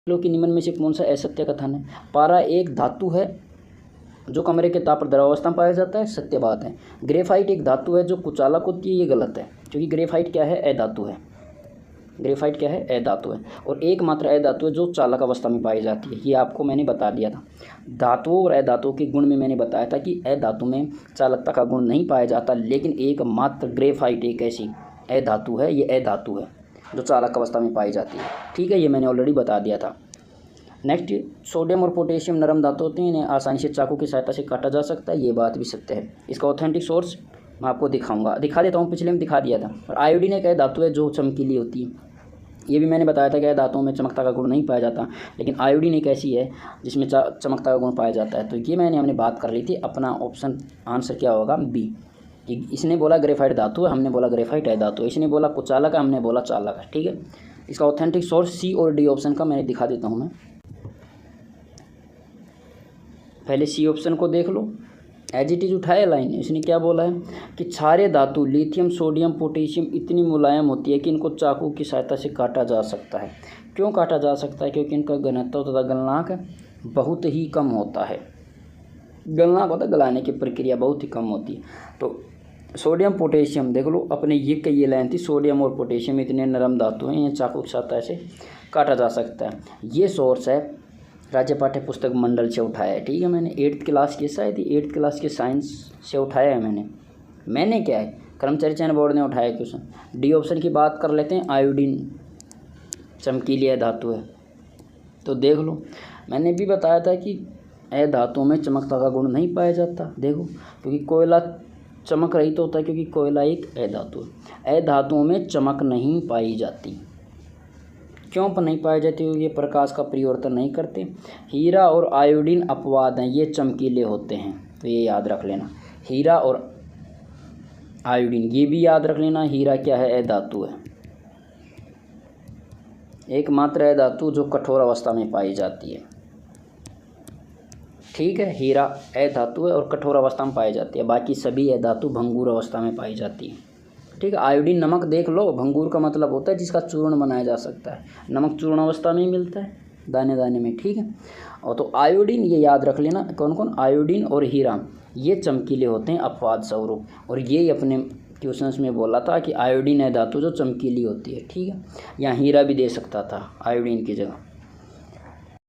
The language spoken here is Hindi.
लो कि निम्न में से कौन सा असत्य कथन है। पारा एक धातु है जो कमरे के ताप पर द्रवावस्था में पाया जाता है, सत्य बात है। ग्रेफाइट एक धातु है जो कुचालक होती है, ये गलत है, क्योंकि ग्रेफाइट क्या है, अधातु है। ग्रेफाइट क्या है, अधातु है। और एकमात्र अधातु है जो चालक अवस्था में पाई जाती है, ये आपको मैंने बता दिया था। धातुओं और अधातुओं के गुण में मैंने बताया था कि अधातु में चालकता का गुण नहीं पाया जाता, लेकिन एकमात्र ग्रेफाइट एक ऐसी अधातु है, ये अधातु है जो चालक अवस्था में पाई जाती है। ठीक है, ये मैंने ऑलरेडी बता दिया था। नेक्स्ट, सोडियम और पोटेशियम नरम धातु होते हैं, इन्हें आसानी से चाकू की सहायता से काटा जा सकता है, ये बात भी सत्य है। इसका ऑथेंटिक सोर्स मैं आपको दिखा देता हूँ, पिछले में दिखा दिया था। और आयोडीन एक धातु है जो चमकीली होती है, ये भी मैंने बताया था कि धातुओं में चमकता का गुण नहीं पाया जाता, लेकिन आयोडीन एक ऐसी है जिसमें चमकता का गुण पाया जाता है। तो ये हमने बात कर ली थी। अपना ऑप्शन आंसर क्या होगा, बी। इसने बोला ग्रेफाइट धातु है, हमने बोला ग्रेफाइट है धातु है। इसने बोला कुचालक है, हमने बोला चालक है। ठीक है, इसका ऑथेंटिक सोर्स सी और डी ऑप्शन का मैंने दिखा देता हूँ। मैं पहले सी ऑप्शन को देख लो, एज इट इज उठाया लाइन। इसने क्या बोला है कि क्षारीय धातु लिथियम, सोडियम, पोटेशियम इतनी मुलायम होती है कि इनको चाकू की सहायता से काटा जा सकता है। क्यों काटा जा सकता है? क्योंकि इनका घनत्व तथा गलनांक बहुत ही कम होता है। गलनांक होता है, गलाने की प्रक्रिया बहुत ही कम होती है। तो सोडियम पोटेशियम देख लो, अपने ये लाइन थी, सोडियम और पोटेशियम इतने नरम धातु हैं, ये चाकू की सहायता से काटा जा सकता है। ये सोर्स है राज्य पाठ्य पुस्तक मंडल से उठाया है। ठीक है, मैंने 8th क्लास की, शायद 8th क्लास के साइंस से उठाया है मैंने क्या है, कर्मचारी चयन बोर्ड ने उठाया क्वेश्चन। डी ऑप्शन की बात कर लेते हैं, आयोडीन चमकीली धातु है। तो देख लो, मैंने भी बताया था कि धातुओं में चमकता का गुण नहीं पाया जाता। देखो, क्योंकि कोयला चमक रहित होता है, क्योंकि कोयला एक अधातु है। अधातुओं में चमक नहीं पाई जाती। क्यों पर नहीं पाई जाती? ये प्रकाश का परिवर्तन नहीं करते। हीरा और आयोडीन अपवाद हैं, ये चमकीले होते हैं, तो ये याद रख लेना। हीरा और आयोडीन, ये भी याद रख लेना। हीरा क्या है? अधातु है, एकमात्र अधातु जो कठोर अवस्था में पाई जाती है। ठीक है, हीरा अधातु है और कठोर अवस्था में पाई जाती है, बाकी सभी अधातु भंगुर अवस्था में पाई जाती है। ठीक है, आयोडीन नमक देख लो, भंगूर का मतलब होता है जिसका चूर्ण बनाया जा सकता है। नमक चूर्ण अवस्था में ही मिलता है, दाने दाने में। ठीक है, और तो आयोडीन ये याद रख लेना, कौन कौन? आयोडीन और हीरा ये चमकीले होते हैं अपवाद स्वरूप। और ये अपने क्वेश्चंस में बोला था कि आयोडीन है धातु जो चमकीली होती है। ठीक है, यहाँ हीरा भी दे सकता था आयोडीन की जगह।